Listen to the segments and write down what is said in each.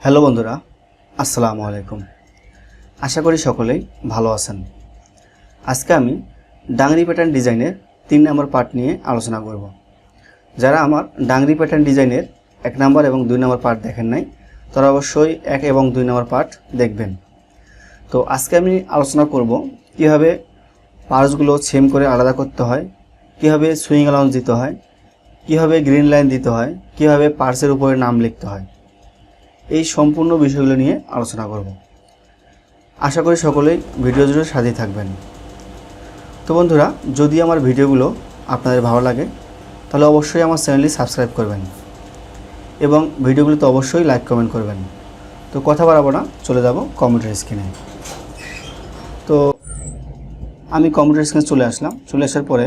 Hello বন্ধুরা, আসসালামু আলাইকুম। আশা করি সকলেই ভালো আছেন। আজকে আমি ডাংরি প্যাটার্ন ডিজাইনের 3 নম্বর পার্ট নিয়ে আলোচনা করব। যারা আমার ডাংরি প্যাটার্ন ডিজাইনের 1 নম্বর এবং 2 নম্বর পার্ট দেখেন নাই, তারা অবশ্যই 1 এবং 2 নম্বর পার্ট দেখবেন। তো আজকে আমি আলোচনা করব কিভাবে পার্টসগুলো সেম করে আলাদা করতে হয়, কিভাবে সুইং অ্যালাউন্স দিতে হয়, কিভাবে গ্রিন লাইন দিতে হয়, কিভাবে পার্টসের উপরে নাম লিখতে হয়, এই সম্পূর্ণ বিষয়গুলো নিয়ে আলোচনা করব। আশা করি সকলেই ভিডিও জুড়ে সাথেই থাকবেন। তো বন্ধুরা, যদি আমার ভিডিওগুলো আপনাদের ভালো লাগে তাহলে অবশ্যই আমার চ্যানেলটি সাবস্ক্রাইব করবেন এবং ভিডিওগুলোতে অবশ্যই লাইক কমেন্ট করবেন। তো কথা বাড়াবো না, চলে যাব কম্পিউটার স্ক্রিনে। তো আমি কম্পিউটার স্ক্রিনে চলে আসলাম। চলে আসার পরে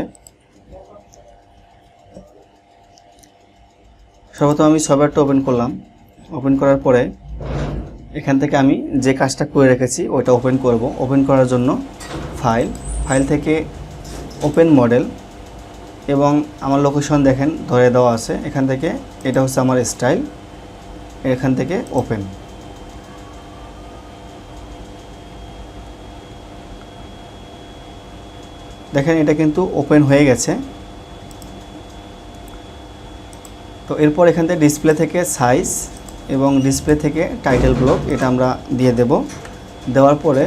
সর্বপ্রথম আমি সফটওয়্যারটা ওপেন করলাম। ওপেন করার পরে এখান থেকে আমি যে কাজটা করে রেখেছি ওইটা ওপেন করব। ওপেন করার জন্য ফাইল থেকে ওপেন মডেল এবং আমার লোকেশন দেখেন ধরে দেওয়া আছে। এখান থেকে এটা হচ্ছে আমার স্টাইল, এখান থেকে ওপেন। দেখেন এটা কিন্তু ওপেন হয়ে গেছে। তো এরপর এখান থেকে ডিসপ্লে থেকে সাইজ এবং ডিসপ্লে থেকে টাইটেল ব্লক এটা আমরা দিয়ে দেব। দেওয়ার পরে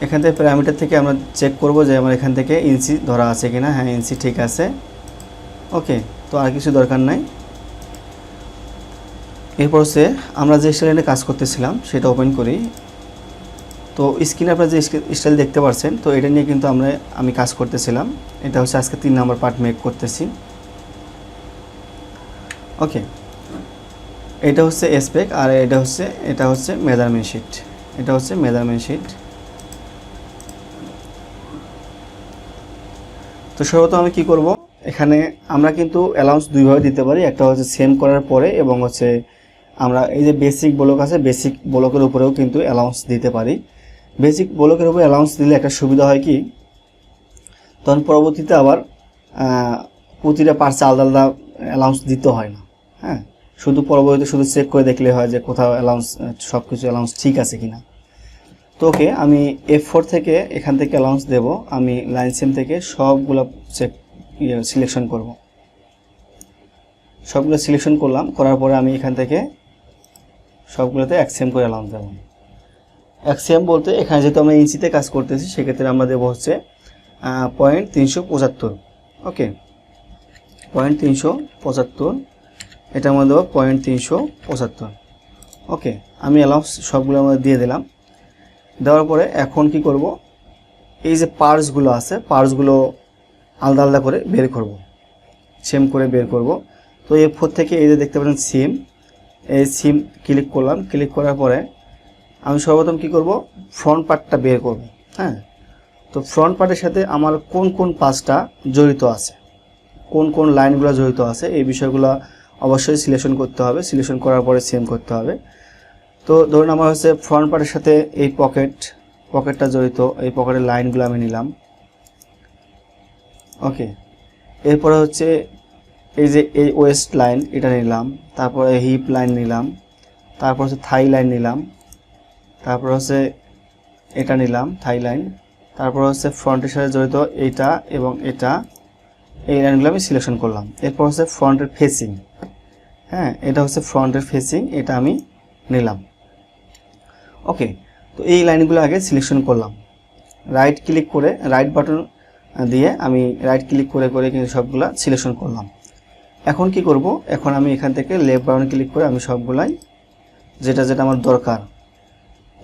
এখান থেকে প্যারামিটার থেকে আমরা চেক করব যে আমার এখান থেকে ইঞ্চি ধরা আছে কিনা। হ্যাঁ, ইঞ্চি ঠিক আছে। ওকে, তো আর কিছু দরকার নাই। এরপর হচ্ছে আমরা যে স্টাইলে কাজ করতেছিলাম সেটা ওপেন করি। তো স্ক্রিনে আপনারা যে স্টাইল দেখতে পাচ্ছেন, তো এটা নিয়ে কিন্তু আমি কাজ করতেছিলাম। এটা হচ্ছে আজকে 3 নম্বর পার্ট মেক করতেছি। ওকে, এটা হচ্ছে স্পেক আর এটা হচ্ছে মেজারমেন্ট শিট। এটা হচ্ছে মেজারমেন্ট শিট। তো সর্বপ্রথম আমি কি করব, এখানে আমরা কিন্তু অ্যালাউন্স দুইভাবে দিতে পারি। একটা হচ্ছে সেম করার পরে এবং হচ্ছে আমরা এই যে বেসিক ব্লক আছে, বেসিক ব্লকের উপরেও কিন্তু অ্যালাউন্স দিতে পারি। বেসিক ব্লকের উপরে অ্যালাউন্স দিলে একটা সুবিধা হয় কি, তখন পরবর্তীতে আবার প্রতিটা পার্টসে আলাদা আলাদা অ্যালাউন্স দিতে হয় না। হ্যাঁ, পরবর্তীতে শুধু চেক করে দেখলে হয় যে কোথাও অ্যালাউন্স সব কিছু অ্যালাউন্স ঠিক আছে কিনা। তো ওকে, আমি F4 থেকে এখান থেকে অ্যালাউন্স দেব। আমি লাইন সেম থেকে সবগুলো সিলেকশন করব। সবগুলো সিলেকশন করলাম। করার পরে আমি এখান থেকে সবগুলোতে এক্সএম করে অ্যালাউন্স দেব। এক্সএম বলতে এখানে যেহেতু আমরা ইঞ্চিতে কাজ করতেছি, সেক্ষেত্রে আমরা দেবো হচ্ছে 0.375। ওকে, 0.375, এটা আমরা দেবো 0.375। ওকে, আমি অ্যালাউন্স সবগুলো আমরা দিয়ে দিলাম। দেওয়ার পরে এখন কি করব, এই যে পার্টসগুলো আছে, পার্টসগুলো আলাদা আলাদা করে বের করব, সেম করে বের করব। তো F4 থেকে এই যে দেখতে পাচ্ছেন সিম, এই সিম ক্লিক করলাম। ক্লিক করার পরে আমি সর্বপ্রথম কি করব, ফ্রন্ট পার্টটা বের করব। হ্যাঁ, তো ফ্রন্ট পার্টের সাথে আমার কোন কোন পার্টসটা জড়িত আছে, কোন কোন লাইনগুলো জড়িত আছে, এই বিষয়গুলো অবশ্যই সিলেকশন করতে হবে। সিলেকশন করার পরে সেম করতে হবে। তো ধরুন আমার হচ্ছে ফ্রন্ট পার্টের সাথে এই পকেটটা জড়িত, এই পকেটের লাইনগুলো আমি নিলাম। ওকে, এরপরে হচ্ছে এই যে এই ওয়েস্ট লাইন এটা নিলাম, তারপরে হিপ লাইন নিলাম, তারপর হচ্ছে থাই লাইন নিলাম, তারপর হচ্ছে এটা নিলাম থাই লাইন, তারপর হচ্ছে ফ্রন্টের সাথে জড়িত এইটা এবং এটা, এই লাইনগুলো আমি সিলেকশন করলাম। এরপর হচ্ছে ফ্রন্টের ফেসিং। হ্যাঁ, এটা হচ্ছে ফ্রন্টের ফেসিং, এটা আমি নিলাম। ওকে, তো এই লাইনগুলো আগে সিলেকশন করলাম। রাইট ক্লিক করে, রাইট বাটন দিয়ে আমি রাইট ক্লিক করে করে কিন্তু সবগুলা সিলেকশন করলাম। এখন কি করব, এখন আমি এখান থেকে লেফট বাটন ক্লিক করে আমি সবগুলাই যেটা যেটা আমার দরকার,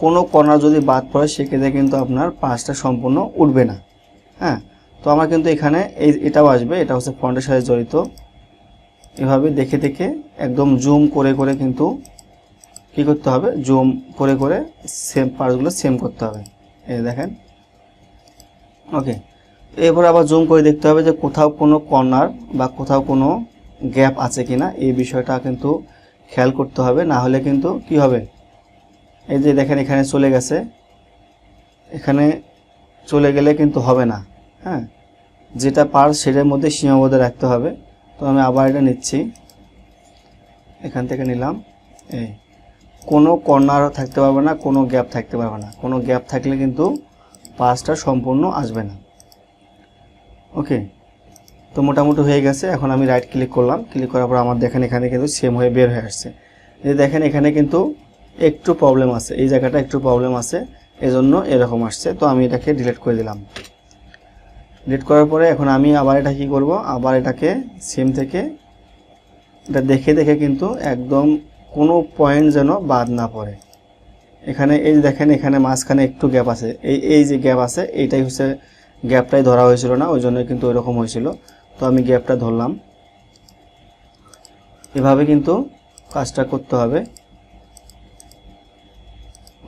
কোনো কর্নার যদি বাদ পড়ে সেক্ষেত্রে কিন্তু আপনার পাঁচটা সম্পূর্ণ উঠবে না। হ্যাঁ, তো আমার কিন্তু এখানে এটাও আসবে, এটা হচ্ছে ফ্রন্টের সাথে জড়িত। এভাবে দেখে দেখে একদম জুম করে করে কিন্তু কি করতে হবে, জুম করে করে সেম পার্টসগুলো সেম করতে হবে। এই দেখেন। ওকে, এরপর আবার জুম করে দেখতে হবে যে কোথাও কোনো কর্নার বা কোথাও কোনো গ্যাপ আছে কিনা, এই বিষয়টা কিন্তু খেয়াল করতে হবে। না হলে কিন্তু কি হবে, এই যে দেখেন এখানে চলে গেছে, এখানে চলে গেলে কিন্তু হবে না। হ্যাঁ, যেটা পার্টস সেটার মধ্যে সীমাবদ্ধ রাখতে হবে। তো আমি আবার এটা নিচ্ছি, এখান থেকে নিলাম। এই কোনো কর্নার থাকতে পারবে না, কোনো গ্যাপ থাকতে পারবে না। কোনো গ্যাপ থাকলে কিন্তু পাসটা সম্পূর্ণ আসবে না। ওকে, তো মোটামুটি হয়ে গেছে। এখন আমি রাইট ক্লিক করলাম, ক্লিক করার পর আমার দেখেন এখানে কিন্তু সেম হয়ে বের হয়ে আসছে। এই দেখেন এখানে কিন্তু একটু প্রবলেম আছে, এই জায়গাটা একটু প্রবলেম আছে, এজন্য এরকম আসছে। তো আমি এটাকে ডিলিট করে দিলাম। ডিলিট করার পরে এখন আমি আবার এটা কি করব, আবার এটাকে সেম থেকে এটা দেখে দেখে কিন্তু একদম কোনো পয়েন্ট যেন বাদ না পড়ে। এখানে এই দেখেন এখানে মাঝখানে একটু গ্যাপ আছে, এই যে গ্যাপ আছে এইটাই হচ্ছে গ্যাপটাই ধরা হয়েছিল না, ওই জন্য কিন্তু ওইরকম হয়েছিল। তো আমি গ্যাপটা ধরলাম। এভাবে কিন্তু কাজটা করতে হবে।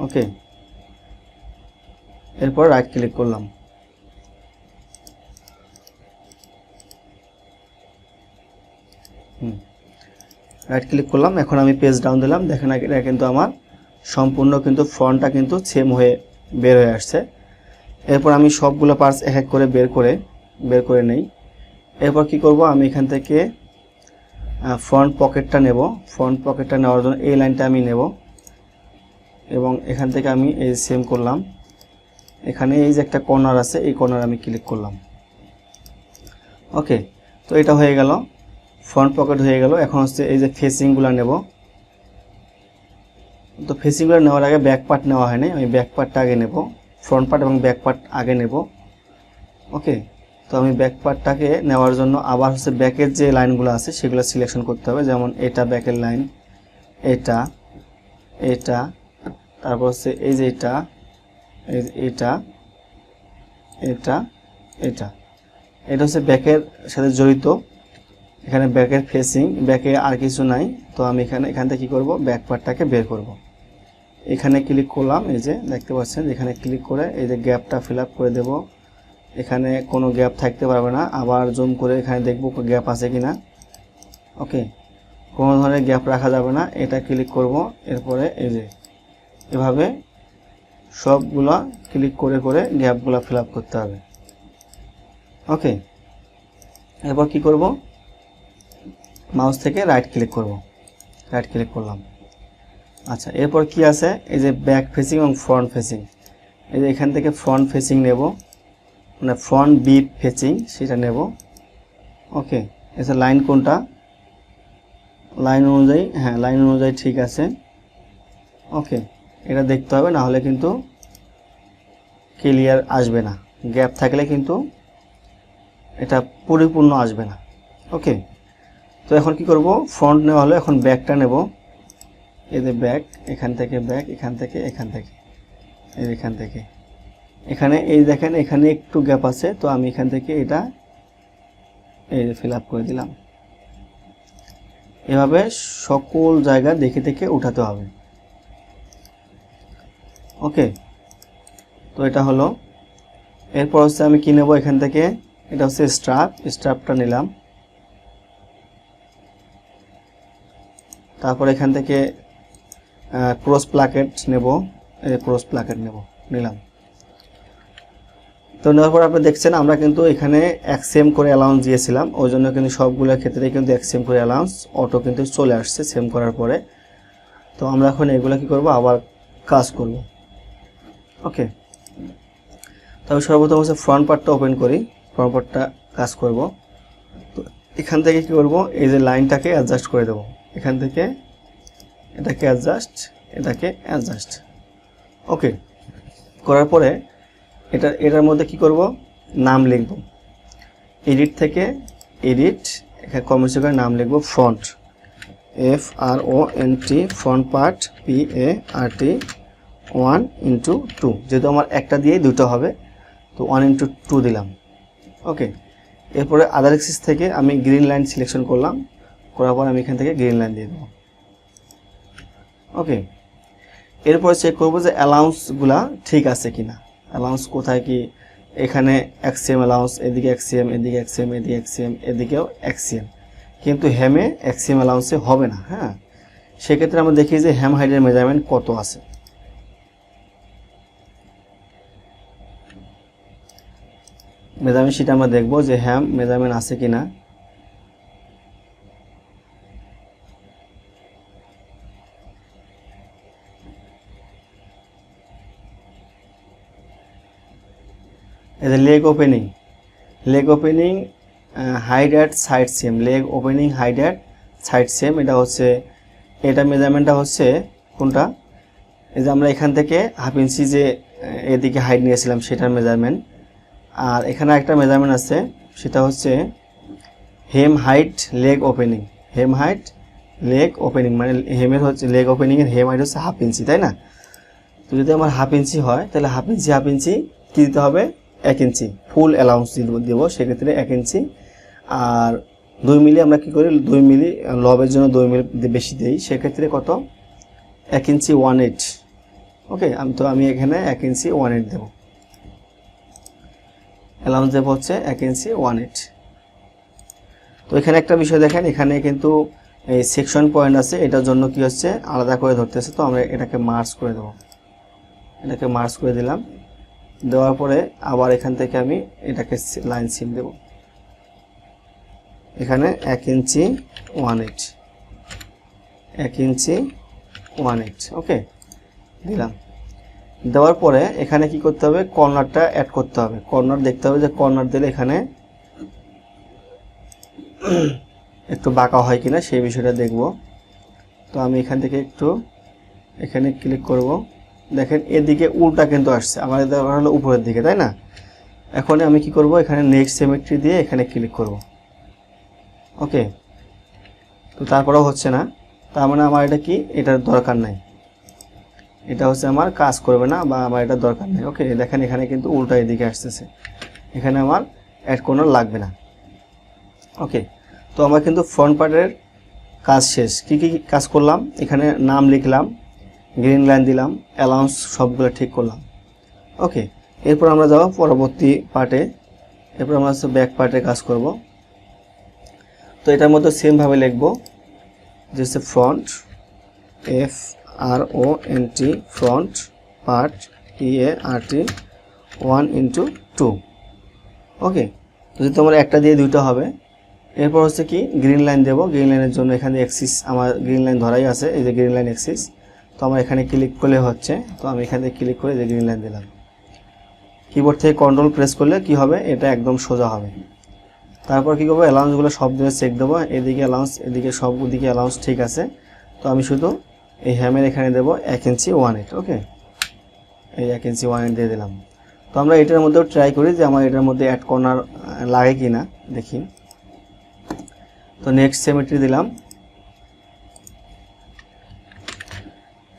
ওকে, এরপর রাইট ক্লিক করলাম। রাইট ক্লিক করলাম, এখন আমি পেজ ডাউন দিলাম। দেখেন এটা কিন্তু আমার সম্পূর্ণ কিন্তু ফ্রন্টটা কিন্তু সেম হয়ে বের হয়ে আসছে। এরপর আমি সবগুলো পার্টস এক এক করে বের করে নেই। এরপর কি করব, আমি এখান থেকে ফ্রন্ট পকেটটা নেব। ফ্রন্ট পকেটটা নেওয়ার জন্য এই লাইনটা আমি নেব এবং এখান থেকে আমি এই সেম করলাম। এখানে এই যে একটা কর্নার আছে, এই কর্নার আমি ক্লিক করলাম। ওকে, তো এটা হয়ে গেল, ফ্রন্ট পকেট হয়ে গেল। এখন হচ্ছে এই যে ফেসিংগুলো নেব। তো ফেসিংগুলো নেওয়ার আগে ব্যাক পার্ট নেওয়া হয়নি, আমি ব্যাক পার্টটা আগে নেব। ফ্রন্ট পার্ট এবং ব্যাক পার্ট আগে নেব। ওকে, তো আমি ব্যাক পার্টটাকে নেওয়ার জন্য আবার হচ্ছে ব্যাকের যে লাইনগুলো আছে সেগুলো সিলেকশন করতে হবে। যেমন এটা ব্যাকের লাইন, এটা, তারপর হচ্ছে এই যে এটা, এটা হচ্ছে ব্যাকের সাথে জড়িত। এখানে ব্যাকের ফেসিং, ব্যাকে আর কিছু নাই। তো আমি এখান থেকে কী করব, ব্যাক পার্টটাকে বের করব। এখানে ক্লিক করলাম, এই যে দেখতে পাচ্ছেন, এখানে ক্লিক করে এই যে গ্যাপটা ফিল আপ করে দেব। এখানে কোনো গ্যাপ থাকতে পারবে না। আবার জুম করে এখানে দেখব গ্যাপ আছে কিনা। ওকে, কোনো ধরনের গ্যাপ রাখা যাবে না। এটা ক্লিক করব, এরপরে এই যে এভাবে সবগুলা ক্লিক করে করে গ্যাপগুলো ফিল আপ করতে হবে। ওকে, এরপর কি করব, মাউস থেকে রাইট ক্লিক করব, রাইট ক্লিক করলাম। আচ্ছা, এরপর কি আছে, এই যে ব্যাক ফেসিং এবং ফ্রন্ট ফেসিং। এই যে এখান থেকে ফ্রন্ট ফেসিং নেব, মানে ফ্রন্ট বিট ফেসিং সেটা নেব। ওকে, এসে লাইন কোনটা, লাইন অনুযায়ী, হ্যাঁ লাইন অনুযায়ী ঠিক আছে। ওকে, এটা দেখতে হবে, না হলে কিন্তু ক্লিয়ার আসবে না। গ্যাপ থাকলে কিন্তু এটা পরিপূর্ণ আসবে না। ওকে, তো এখন কি করব, ফ্রন্ট নেওয়া হলো, এখন ব্যাকটা নেব। এই যে ব্যাক, এখান থেকে ব্যাক, এখান থেকে এখানে এই দেখেন এখানে একটু গ্যাপ আছে। তো আমি এখান থেকে এটা এই যে ফিল আপ করে দিলাম। এভাবে সকল জায়গা দেখে দেখে উঠাতে হবে। ওকে, তো এটা হলো। এরপর হচ্ছে আমি কি নেব, এখান থেকে এটা হচ্ছে স্ট্রাপটা নিলাম। তারপর এখান থেকে ক্রস প্লাকেট নেব, ক্রস প্লাকেট নিলাম। তো নেওয়ার পর আপনি দেখছেন আমরা কিন্তু এখানে এক্সএম করে অ্যালাউন্স দিয়েছিলাম, ওই জন্য কিন্তু সবগুলোর ক্ষেত্রে কিন্তু এক্সএম করে অ্যালাউন্স অটো কিন্তু চলে আসছে সেম করার পরে। তো আমরা এখন এগুলো কি করব, আবার কাজ করব। ওকে, তবে সর্বপ্রথম হচ্ছে ফ্রন্ট পার্টটা ওপেন করি, ফ্রন্ট পার্টটা কাজ করব। তো এখান থেকে কি করব, এই যে লাইনটাকে অ্যাডজাস্ট করে দেব। এখান থেকে এটাকে অ্যাডজাস্ট। ওকে, করার পরে এটার মধ্যে কি করব, নাম লিখব। এডিট থেকে এখানে কমেন্ট করে নাম লিখব front, FRONT, front part PART 1:2, যেহেতু আমার একটা দিয়ে দুটো হবে তো 1:2 দিলাম। ওকে, এরপরে আদার অ্যাক্সিস থেকে আমি গ্রিন লাইন সিলেকশন করলাম, করার পর আমি এখান থেকে গ্রিন লাইন দিয়ে দেবো। ওকে, এরপরে চেক করবো যে অ্যালাউন্সগুলা ঠিক আছে কিনা। অ্যালাউন্স কোথায় কি, এখানে এক্সিএম অ্যালাউন্স, এদিকে এক্সিএম, এদিকে এক্সিএম, এদিকে এক্সিএম, এদিকেও এক্সিএম, কিন্তু হ্যামে এক্সিএম অ্যালাউন্সে হবে না। হ্যাঁ, সেক্ষেত্রে আমরা দেখি যে হ্যাম হাইটের মেজারমেন্ট কত আছে। মেজারমেন্ট শিট আমরা দেখব যে হ্যাম মেজারমেন্ট আছে কিনা। এই যে leg opening hide at side same, leg opening hide at side same, এটা হচ্ছে, এটা মেজারমেন্টটা হচ্ছে কোনটা, এই যে আমরা এখান থেকে হাফ ইঞ্চি যে এদিকে হাইট নিয়েছিলাম সেটার মেজারমেন্ট। আর এখানে একটা মেজারমেন্ট আছে, সেটা হচ্ছে হেম হাইট লেগ ওপেনিং, হেম হাইট লেগ ওপেনিং, মানে হেমের হচ্ছে লেগ ওপেনিংয়ের হেম হাইট হচ্ছে হাফ ইঞ্চি, তাই না? তো যদি আমার হাফ ইঞ্চি হয় তাহলে হাফ ইঞ্চি কী দিতে হবে, 1 ইঞ্চি ফুল অ্যালাউন্স দেবো, সেক্ষেত্রে 1 ইঞ্চি। আর 2 মিলি আমরা কী করি, 2 মিলি লবের জন্য 2 মিলি বেশি দিই, সেক্ষেত্রে কত, 1 ইঞ্চি 1/8। ওকে, আমি এখানে 1 ইঞ্চি 1/8 দেবো, অ্যালাউন্স দেবো হচ্ছে 1 ইঞ্চি 1/8। তো এখানে একটা বিষয় দেখেন, এখানে কিন্তু এই সেকশন পয়েন্ট আছে, এটার জন্য কি হচ্ছে আলাদা করে ধরতেছে, তো আমরা এটাকে মার্জ করে দেবো, এটাকে মার্জ করে দিলাম। দেওয়ার পরে আবার এখান থেকে আমি এটাকে লাইন সিম দেব, এখানে 1 ইঞ্চি 1/8, 1 ইঞ্চি 1/8। ওকে, দিলাম। দেওয়ার পরে এখানে কি করতে হবে, কর্নারটা অ্যাড করতে হবে, কর্নার দেখতে হবে যে কর্নার দিলে এখানে একটু বাঁকা হয় কিনা সেই বিষয়টা দেখব। তো আমি এখান থেকে একটু এখানে ক্লিক করব, দেখেন এদিকে উল্টা কিন্তু আসছে, আমাদের দেওয়া হলো উপরের দিকে, তাই না? এখন আমি কি করব, এখানে নেক্সট সিমেট্রি দিয়ে এখানে ক্লিক করব। ওকে, তো তারপরেও হচ্ছে না, তার মানে আমার এটা কি, এটার দরকার নাই, এটা হচ্ছে আমার কাজ করবে না, বা আমার এটা দরকার নেই। ওকে, দেখেন এখানে কিন্তু উল্টা এদিকে আসতেছে, এখানে আমার অ্যাড কর্নার লাগবে না। ওকে, তো আমার কিন্তু ফ্রন্ট পার্টের কাজ শেষ। কি কি কাজ করলাম, এখানে নাম লিখলাম, গ্রিন লাইন দিলাম, অ্যালাউন্স সবগুলো ঠিক করলাম। ওকে, এরপর আমরা যাব পরবর্তী পার্টে, এরপর আমরা হচ্ছে ব্যাক পার্টে কাজ করব। তো এটার মধ্যে সেমভাবে লিখব যে হচ্ছে front, FRONT, front part, PART 1/2। ওকে, তো যদি তোমার একটা দিয়ে দুইটা হবে। এরপর হচ্ছে কি গ্রিন লাইন দেবো, গ্রিন লাইনের জন্য এখানে এক্সিস আমার গ্রিন লাইন ধরাই আছে, এই যে গ্রিন লাইন এক্সিস। তো আমার এখানে ক্লিক করলে হচ্ছে, তো আমি এখানে ক্লিক করে যে গ্রিন লাইন দিলাম। কিবোর্ড থেকে কন্ট্রোল প্রেস করলে কি হবে, এটা একদম সোজা হবে। তারপর কি করবো, অ্যালাউন্সগুলো সব দিকে চেক দেবো, এদিকে অ্যালাউন্স, এদিকে সব দিকে অ্যালাউন্স ঠিক আছে। তো আমি শুধু এই হ্যামের এখানে দেবো 1 ইঞ্চি 1/8। ওকে, এই 1 ইঞ্চি 1/8 দিয়ে দিলাম। তো আমরা এটার মধ্যেও ট্রাই করি যে আমার এটার মধ্যে অ্যাড কর্নার লাগে কি না, দেখি। তো নেক্সট সিমেট্রি দিলাম,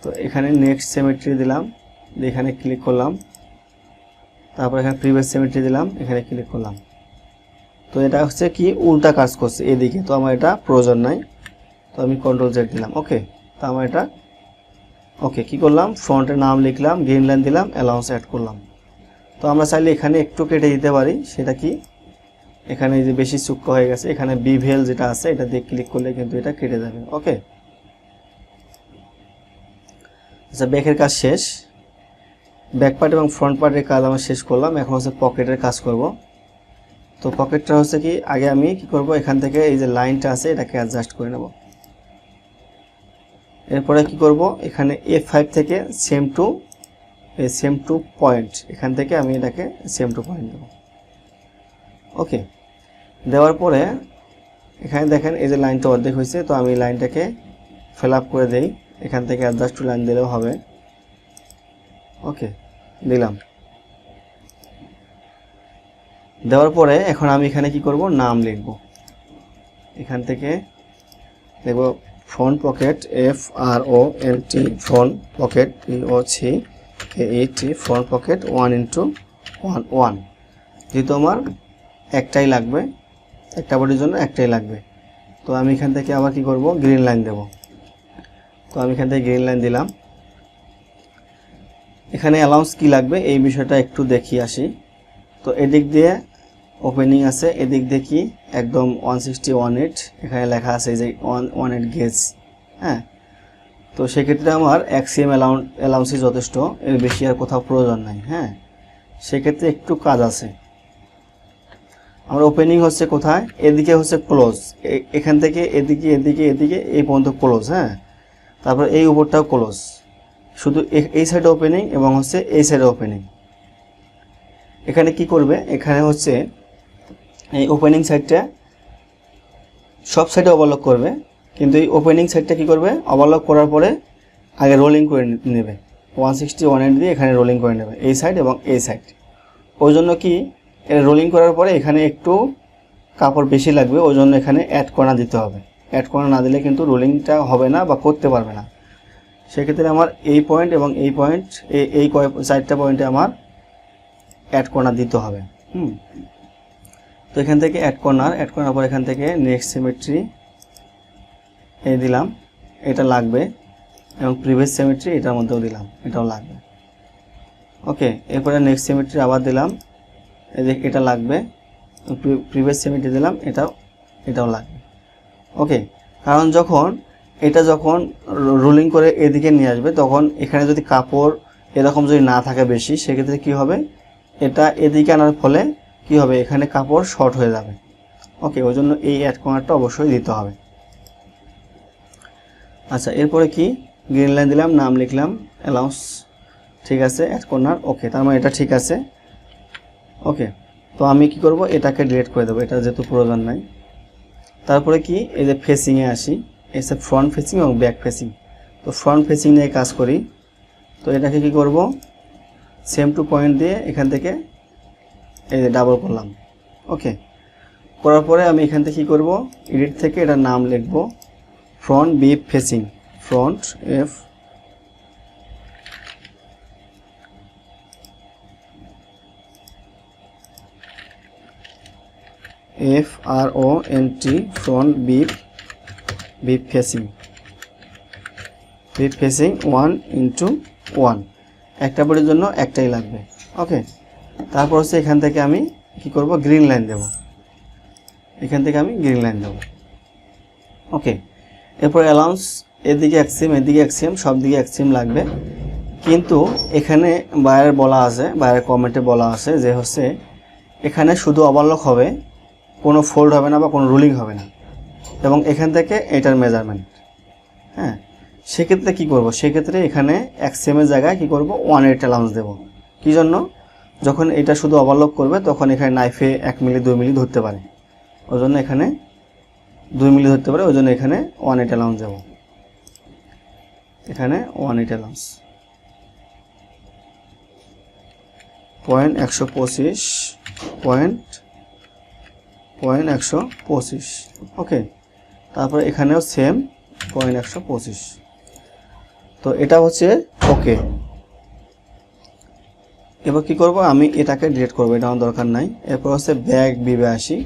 তো এখানে নেক্সট সিমেট্রি দিলাম, এখানে ক্লিক করলাম। তারপর এখানে প্রিভিয়াস সিমেট্রি দিলাম, এখানে ক্লিক করলাম। তো এটা হচ্ছে কি উল্টা কাজ করছে এদিকে, তো আমার এটা প্রয়োজন নাই, তো আমি কন্ট্রোল জেড দিলাম। ওকে, তো আমার এটা ওকে, কি করলাম, ফ্রন্টের নাম লিখলাম, গ্রিন লাইন দিলাম, অ্যালাউন্স অ্যাড করলাম। তো আমরা চাইলে এখানে একটু কেটে দিতে পারি, সেটা কি, এখানে যে বেশি সূক্ষ্ম হয়ে গেছে, এখানে বিভেল যেটা আছে এটা দিয়ে ক্লিক করলে কিন্তু এটা কেটে যাবে। ওকে, আচ্ছা, ব্যাকের কাজ শেষ, ব্যাক পার্ট এবং ফ্রন্ট পার্টের কাজ আমরা শেষ করলাম। এখন হচ্ছে পকেটের কাজ করব। তো পকেটটা হচ্ছে কি, আগে আমি কি করব, এখান থেকে এই যে লাইনটা আছে এটাকে অ্যাডজাস্ট করে নেব। এরপরে কি করব, এখানে F5 থেকে সেম টু পয়েন্ট, এখান থেকে আমি এটাকে সেম টু পয়েন্ট দেব। ওকে, দেওয়ার পরে এখানে দেখেন এই যে লাইনটা অর্ধেক হয়েছে, তো আমি লাইনটাকে ফিল আপ করে দেই, এখান থেকে অ্যাডজাস্ট টু লাইন দিলেও হবে। ওকে, দিলাম। দেওয়ার পরে এখন আমি এখানে কি করব, নাম লিখব, এখান থেকে লিখব front pocket, FRONT, front pocket, POCKET, front pocket 1/1। যেহেতু আমার একটাই লাগবে, একটা বডির জন্য একটাই লাগবে, তো আমি এখান থেকে আবার কি করব, গ্রিন লাইন দেব। তো আমি এখান থেকে গ্রিন লাইন দিলাম। এখানে অ্যালাউন্স কি লাগবে এই বিষয়টা একটু দেখিয়ে আসি। তো এদিক দিয়ে ওপেনিং আছে, এদিক দিয়ে কি একদম 1/8 এখানে লেখা আছে, এই যে 1/8 গেজ। হ্যাঁ, তো সেক্ষেত্রে আমার 1 cm অ্যালাউন্সই যথেষ্ট, এর বেশি আর কোথাও প্রয়োজন নাই। হ্যাঁ, সেক্ষেত্রে একটু কাজ আছে। আমার ওপেনিং হচ্ছে কোথায়, এদিকে হচ্ছে ক্লোজ, এখান থেকে এদিকে এদিকে এদিকে এই পর্যন্ত ক্লোজ। হ্যাঁ, তারপর এই উপরটাও ক্লোজ, শুধু এই সাইডে ওপেনিং এবং হচ্ছে এই সাইডে ওপেনিং। এখানে কি করবে, এখানে হচ্ছে এই ওপেনিং সাইডটা সব সাইডে ওভারলক করবে, কিন্তু এই ওপেনিং সাইডটা কি করবে, ওভারলক করার পরে আগে রোলিং করে নেবে 160 180 দিয়ে এখানে রোলিং করে নেবে এই সাইড এবং এই সাইড। ওই জন্য কি এটা রোলিং করার পরে এখানে একটু কাপড় বেশি লাগবে, ওই জন্য এখানে অ্যাড কর্নার দিতে হবে। অ্যাড কর্নার না দিলে কিন্তু রোলিংটা হবে না বা করতে পারবে না। সেক্ষেত্রে আমার এই পয়েন্ট এবং এই পয়েন্ট এই 4টা পয়েন্টে আমার অ্যাড কর্নার দিতে হবে। তো এখান থেকে অ্যাড করার পর এখান থেকে নেক্সট সিমেট্রি এই দিলাম, এটা লাগবে, এবং প্রিভিয়াস সিমেট্রি এটার মধ্যেও দিলাম, এটাও লাগবে। ওকে, এরপরে নেক্সট সিমেট্রি আবার দিলাম, এই যে এটা লাগবে, প্রিভিয়াস সিমেট্রি দিলাম, এটাও লাগবে। ওকে, কারণ যখন রোলিং করে এদিকে নিয়ে আসবে, তখন এখানে যদি কাপড় এরকম যদি না থাকে বেশি, সেক্ষেত্রে কি হবে, এটা এদিকে আনার ফলে কি হবে, এখানে কাপড় শর্ট হয়ে যাবে। ওকে, ওই জন্য এই অ্যাড কর্নারটা অবশ্যই দিতে হবে। আচ্ছা, এরপরে কি গ্রিন লাইন দিলাম, নাম লিখলাম, অ্যালাউন্স, ঠিক আছে, অ্যাড কর্নার। ওকে, তার মানে এটা ঠিক আছে। ওকে, তো আমি কি করব, এটাকে ডিলিট করে দেবো, এটা যেহেতু প্রয়োজন নাই। তারপরে কি, এই যে ফেসিংয়ে আসি, এসে ফ্রন্ট ফেসিং এবং ব্যাক ফেসিং। তো ফ্রন্ট ফেসিং নিয়ে কাজ করি। তো এটাকে কি করব, সেম টু পয়েন্ট দিয়ে এখান থেকে এই যে ডাবল করলাম। ওকে, করার পরে আমি এখান থেকে কী করব, এডিট থেকে এটার নাম লিখব front beep facing, front FRONT front beep facing 1:1, একটা বোর্ডের জন্য একটাই লাগবে। ওকে, তারপর হচ্ছে এখান থেকে আমি কি করব, গ্রিন লাইন দেব, এখান থেকে আমি গ্রিন লাইন দেব। ওকে, এরপর অ্যালাউন্স, এদিকে এক্সিম সব দিকে এক্সিম লাগবে। কিন্তু এখানে বাইরের বলা আছে, বাইরের কমেন্টে বলা আছে যে হচ্ছে এখানে শুধু ওভারলক হবে, কোনো ফোল্ড হবে না বা কোনো রুলিং হবে না, এবং এখান থেকে এটার মেজারমেন্ট। হ্যাঁ, সেক্ষেত্রে কি করব, সেক্ষেত্রে এখানে এক্সিমের জায়গায় কি করব, 1/8 অ্যালাউন্স দেব। কি জন্য, যখন এটা শুধু ওভারলক করবে তখন এখানে নাইফে 1 মিলি 2 মিলি ধরতে পারে, ওই জন্য এখানে 2 মিলি ধরতে পারে, ওই জন্য এখানে 1/8 অ্যালাউন্স দেব। এখানে 1/8 অ্যালাউন্স, 125 ওকে, তারপরে এখানেও সেম 125। তো এটা হচ্ছে ওকে। এবার কি করব, আমি এটাকে ডিলিট করব, এটা আমার দরকার নাই। এরপর হচ্ছে ব্যাক বিবে আসি,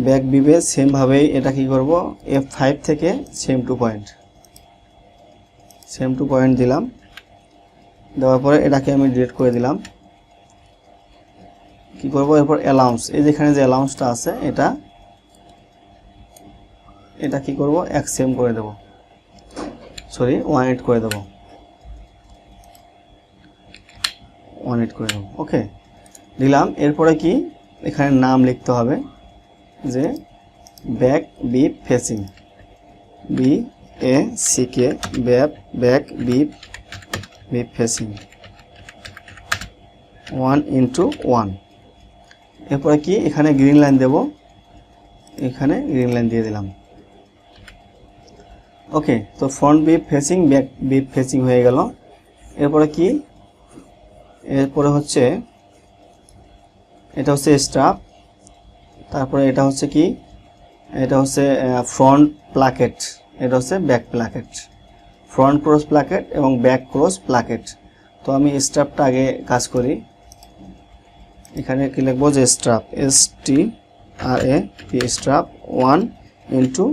ব্যাক বিবে সেমভাবেই এটা কি করব, F5 থেকে সেম টু পয়েন্ট দিলাম, দেওয়ার পরে এটাকে আমি ডিলিট করে দিলাম। কি করব, এরপর অ্যালাউন্স, এই যেখানে যে অ্যালাউন্সটা আছে এটা কি করব, এক্সএম করে দেব, 1/8 করে দেব, 1/8 করে দেব। ওকে, দিলাম। এরপরে কি, এখানে নাম লিখতে হবে যে back beep facing, BACK, back beep facing 1:1। এরপরে কি, এখানে গ্রিন লাইন দেব, এখানে গ্রিন লাইন দিয়ে দিলাম। ওকে, তো front beep facing, back beep facing হয়ে গেল। এরপরে কি, এরপরে হচ্ছে এটা হচ্ছে স্ট্রাপ, তারপরে এটা হচ্ছে কি, এটা হচ্ছে ফ্রন্ট প্লাকেট, এটা হচ্ছে back placket, front cross placket এবং ব্যাক ক্রস প্লাকেট। তো আমি স্ট্রাপটা আগে কাজ করি। এখানে কি লিখবো, যে স্ট্রাপ, STRAP, স্ট্রাপ 1:2,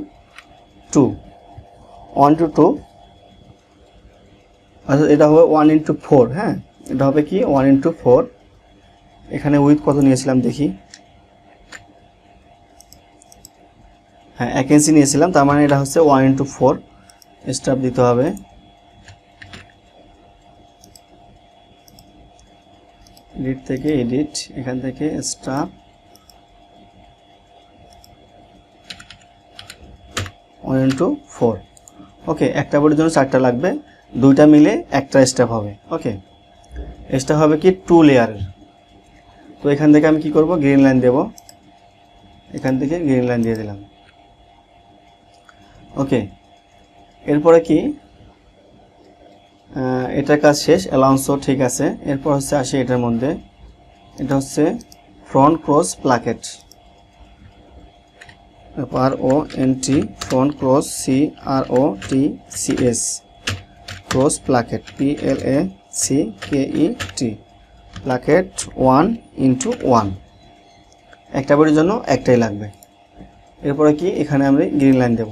1:2, অর্থাৎ এটা হবে 1:4। হ্যাঁ, এটা হবে কি 1:4। এখানে উইথ কত নিয়েছিলাম দেখি, হ্যাঁ 1 ইঞ্চি নিয়েছিলাম, তার মানে এটা হচ্ছে 1:4 স্ট্রাপ দিতে হবে। এডিট থেকে এডিট, এখান থেকে স্ট্রাপ 1:4। ওকে, একটা বোর্ডের জন্য 4টা লাগবে, 2টা মিলে একটা স্ট্রাপ হবে। ওকে, স্ট্রাপ হবে কি 2 লেয়ারের, তো এখান থেকে আমি কি করব, গ্রিন লাইন দেব, এখান থেকে গ্রিন লাইন দিয়ে দিলাম। ওকে, এরপরে কি এটার কাজ শেষ, অ্যালাউন্সও ঠিক আছে। এরপর হচ্ছে আসি এটার মধ্যে, এটা হচ্ছে front cross placket, FRONT front cross CROTCS cross placket PLACKET placket 1x1, একটা বডির জন্য একটাই লাগবে। এরপরে কি এখানে আমরা গ্রিন লাইন দেব।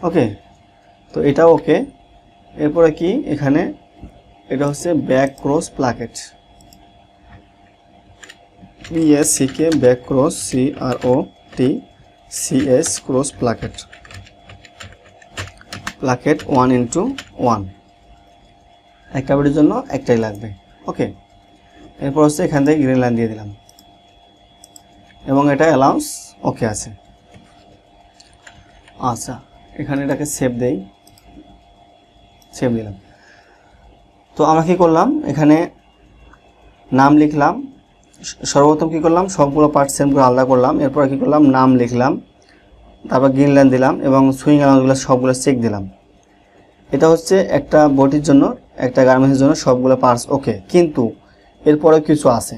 ওকে, তো এটাও ওকে। এরপরে কি এখানে এটা হচ্ছে back cross placket, BACK back cross CROTCS cross placket, placket 1x1, একটা বডির জন্য একটাই লাগবে। ওকে, এরপর হচ্ছে এখান থেকে গ্রিন লাইন দিয়ে দিলাম এবং এটা অ্যালাউন্স ওকে আছে। আচ্ছা, এখানে এটাকে সেভ দেই, সেভ দিলাম। তো আমরা কি করলাম, এখানে নাম লিখলাম, সর্বপ্রথম কি করলাম, সবগুলো পার্ট সেম করে আলাদা করলাম। এরপর কি করলাম, নাম লিখলাম, তারপর গ্রিন লাইন দিলাম এবং সুইং অ্যালাউন্সগুলো সবগুলো চেক দিলাম। এটা হচ্ছে একটা বডির জন্য, একটা গার্মেন্টসের জন্য সবগুলো পার্টস ওকে। কিন্তু এরপরে কিছু আছে,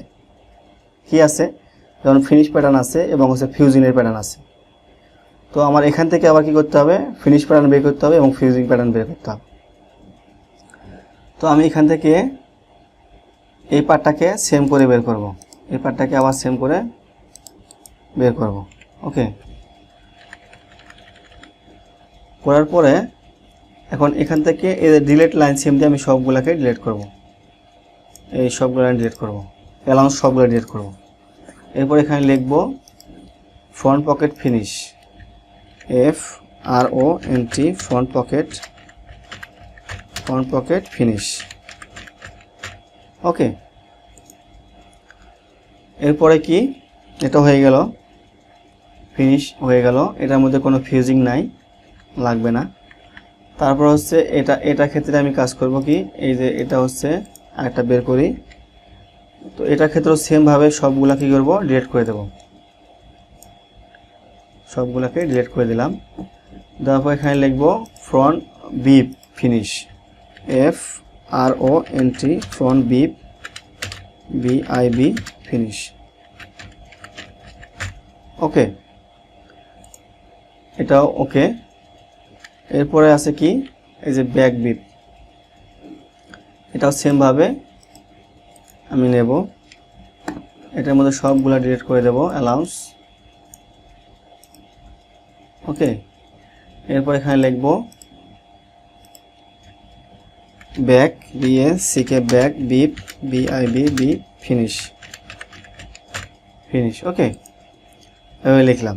কি আছে, যেমন ফিনিশ প্যাটার্ন আছে এবং হচ্ছে ফিউজিংয়ের প্যাটার্ন আছে। তো আমার এখান থেকে আবার কি করতে হবে, ফিনিশ প্যাটার্ন বের করতে হবে এবং ফিউজিং প্যাটার্ন বের করতে হবে। তো আমি এখান থেকে এই পার্টটাকে সেম করে বের করব, এই পার্টটাকে আবার সেম করে বের করব। ওকে, করার পরে এখন এখান থেকে এই ডিলিট লাইন সেম দিয়ে আমি সবগুলোকে ডিলিট করব, এই সবগুলো লাইন ডিলিট করব, অ্যালাউন্স সবগুলো ডিলিট করব। এরপর এখানে লিখব front pocket finish, FRONT front pocket finish. Okay, এরপরে কি এটা হয়ে গেল, ফিনিশ হয়ে গেল, এটার মধ্যে কোনো ফিউজিং নাই, লাগবে না। তারপর হচ্ছে এটা ক্ষেত্রে আমি কাজ করব কি, এই যে এটা হচ্ছে একটা বের করি, তো এটার ক্ষেত্রেও সেমভাবে সবগুলা কি করব, ডিলিট করে দেব, সবগুলাকে ডিলিট করে দিলাম। তারপর এখানে লিখব front bib finish, FRONT front bib BIB finish. Okay, এটাও ওকে। এরপরে আছে কি, এই যে ব্যাক বিপ, এটাও সেমভাবে আমি নেব, এটার মধ্যে সবগুলা ডিলিট করে দেব, অ্যালাউন্স। ওকে, এরপর এখানে লিখব back BACK back bib BIB finish. Okay, এভাবে লিখলাম।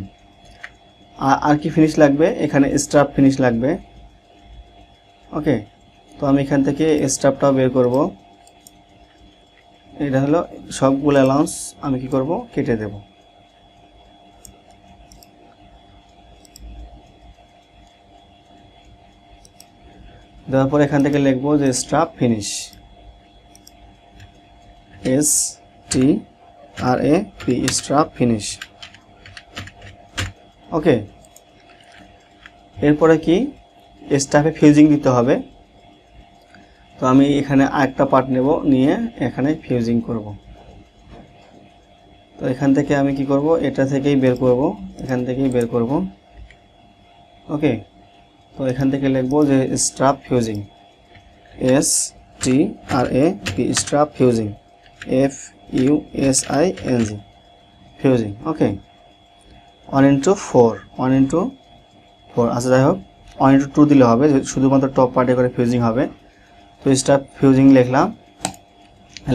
আর কি ফিনিশ লাগবে, এখানে স্ট্রাপ ফিনিশ লাগবে। ওকে, তো আমি এখান থেকে স্ট্রাপটাও বের করব। এটা হলো সবগুলো অ্যালাউন্স আমি কি করব, কেটে দেব। দেওয়ার পর এখান থেকে লিখব যে strap finish, STRAP strap finish. Okay, এরপরে কি স্ট্রাপে ফিউজিং দিতে হবে। তো আমি এখানে আরেকটা পার্ট নেব, নিয়ে এখানে ফিউজিং করব। তো এখান থেকে আমি কি করব, এটা থেকেই বের করব, এখান থেকেই বের করব। ওকে, তো এখান থেকে লিখব যে strap fusing, STRAP strap fusing, FUSING fusing. Okay, 1x4 আচ্ছা যাই হোক, 1x2 দিলে হবে, শুধুমাত্র টপ পার্টে করে ফিউজিং হবে। তো স্ট্রাপ ফিউজিং লিখলাম,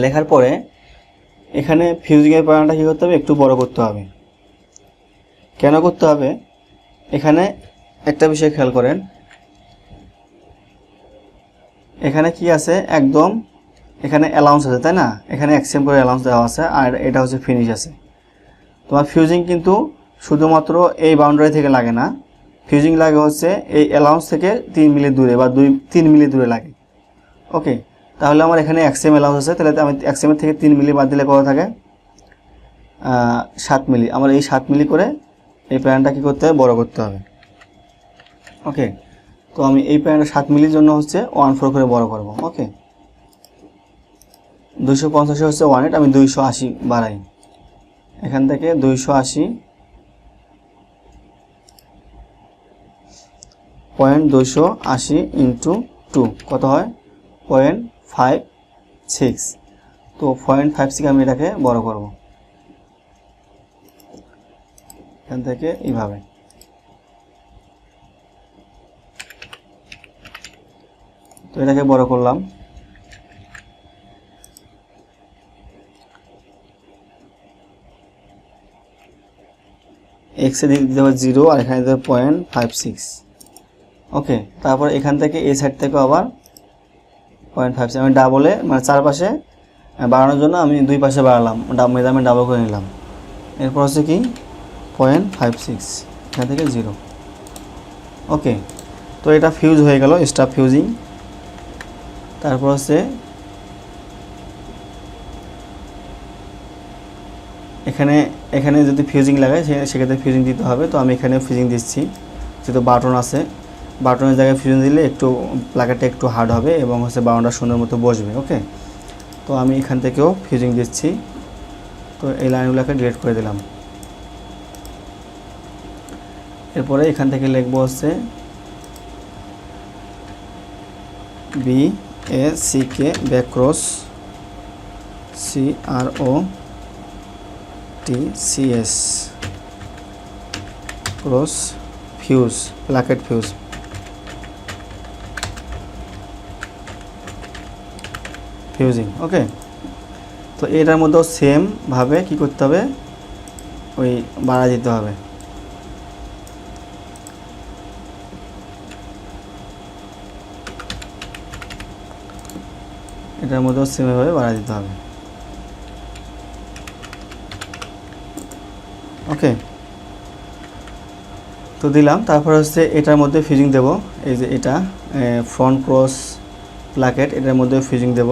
লেখার পরে এখানে ফিউজিংয়ের পয়েন্টটা কী করতে হবে, একটু বড় করতে হবে। কেন করতে হবে, এখানে একটা বিষয় খেয়াল করেন, এখানে কি আছে, একদম এখানে অ্যালাউন্স আছে, তাই না, এখানে এক্সেম করে অ্যালাউন্স দেওয়া আছে, আর এটা হচ্ছে ফিনিশ আছে। তোমার ফিউজিং কিন্তু শুধুমাত্র এই বাউন্ডারি থেকে লাগে না, ফিউজিং লাগে হচ্ছে এই অ্যালাউন্স থেকে 3 মিলি দূরে বা 2-3 মিলি দূরে লাগে। ওকে, তাহলে আমার এখানে XM অ্যালাউন্স আছে, তাহলে আমি XM থেকে 3 মিলি বাদ দিলে কত থাকে 7 মিলি। আমার এই 7 মিলি করে এই প্যানেলটা কী করতে হবে, বড় করতে হবে। ওকে, তো আমি এই প্যানেলটা 7 মিলির জন্য হচ্ছে 1.4 করে বড় করব। ওকে, 250 হচ্ছে 1.8, আমি 280 বাড়াই, এখান থেকে 280 ইন্টু 2 কত হয় 0.56। তো 0.56 আমি এটাকে বড় করব এখান থেকে এইভাবে। তো এটাকে বড় করলাম, এক্সে দিতে হবে 0 আর এখানে দিতে হবে 0.56। ওকে, তারপর এখান থেকে এই সাইড থেকে আবার 0.56 আমি ডাবলে মানে চারপাশে বাড়ানোর জন্য আমি দুই পাশে বাড়ালাম, মেজারমেন্ট ডাবল করে নিলাম। এরপর হচ্ছে কি 0.56, এখান থেকে 0। ওকে, তো এটা ফিউজ হয়ে গেল, স্টাফ ফিউজিং। তারপর হচ্ছে এখানে যদি ফিউজিং লাগাই সেক্ষেত্রে ফিউজিং দিতে হবে। তো আমি এখানে ফিউজিং দিচ্ছি, যেহেতু বাটন আছে, বাটনের জায়গায় ফিউজিং দিলে একটু প্লাকেটটা একটু হার্ড হবে এবং হচ্ছে বাটনটা সুন্দর মতো বসবে। ওকে, তো আমি এখান থেকেও ফিউজিং দিচ্ছি। তো এই লাইনগুলোকে ডিলিট করে দিলাম। এরপরে এখান থেকে লিখবো হচ্ছে BACK back cross CROTCS cross fuse, placket fuse. Fusing. Okay, তো এটার মধ্যেও সেম ভাবে কি করতে হবে, ওই বাড়া দিতে হবে। এটার মধ্যেও সেম ভাবে বাড়া দিতে হবে। ওকে, তো দিলাম। তারপর হচ্ছে এটার মধ্যে ফিউজিং দেব, এই যে এটা ফ্রন্ট ক্রস প্লাকেট, এটার মধ্যে ফিউজিং দেব।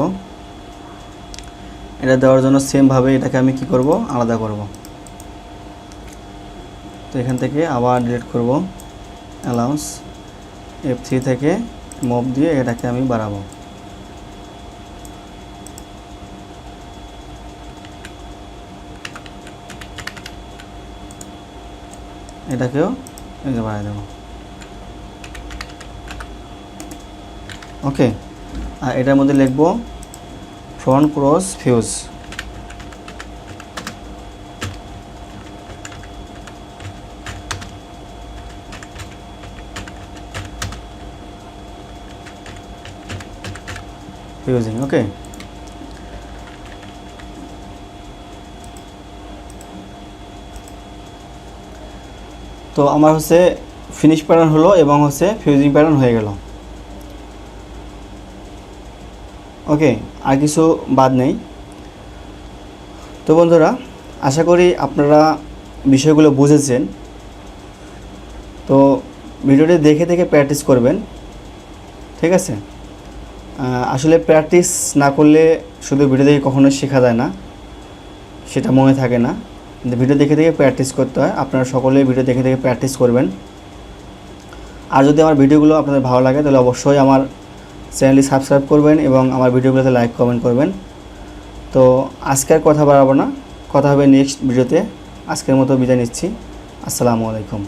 এটা দেওয়ার জন্য সেম ভাবে এটাকে আমি কি করব, আলাদা করব। তো এখান থেকে আবার ডিলিট করব, অ্যালাউন্স F3 থেকে মুভ দিয়ে এটাকে আমি বাড়াবো। এটাকেও বাড়াই দেবো। ওকে, আর এটার মধ্যে লিখব front cross fuse. Fusing. Okay, তো আমার হচ্ছে ফিনিশ প্যাটার্ন হলো এবং হচ্ছে ফিউজিং প্যাটার্ন হয়ে গেল। ওকে, আর কিছু বাদ নেই। তো বন্ধুরা, আশা করি আপনারা বিষয়গুলো বুঝেছেন। তো ভিডিওটি দেখে দেখে প্র্যাকটিস করবেন, ঠিক আছে? আসলে প্র্যাকটিস না করলে শুধু ভিডিও দেখে কখনোই শেখা যায় না, সেটা মনে থাকে না। কিন্তু ভিডিও দেখে দেখে প্র্যাকটিস করতে হয়। আপনারা সকলেই ভিডিও দেখে দেখে প্র্যাকটিস করবেন। আর যদি আমার ভিডিওগুলো আপনাদের ভালো লাগে তাহলে অবশ্যই আমার চ্যানেলটি সাবস্ক্রাইব করবেন এবং আমার ভিডিওগুলোতে লাইক কমেন্ট করবেন। তো আজকে আর কথা বাড়াবো না, কথা হবে নেক্সট ভিডিওতে। আজকের মতো বিদায় নিচ্ছি। আসসালামু আলাইকুম।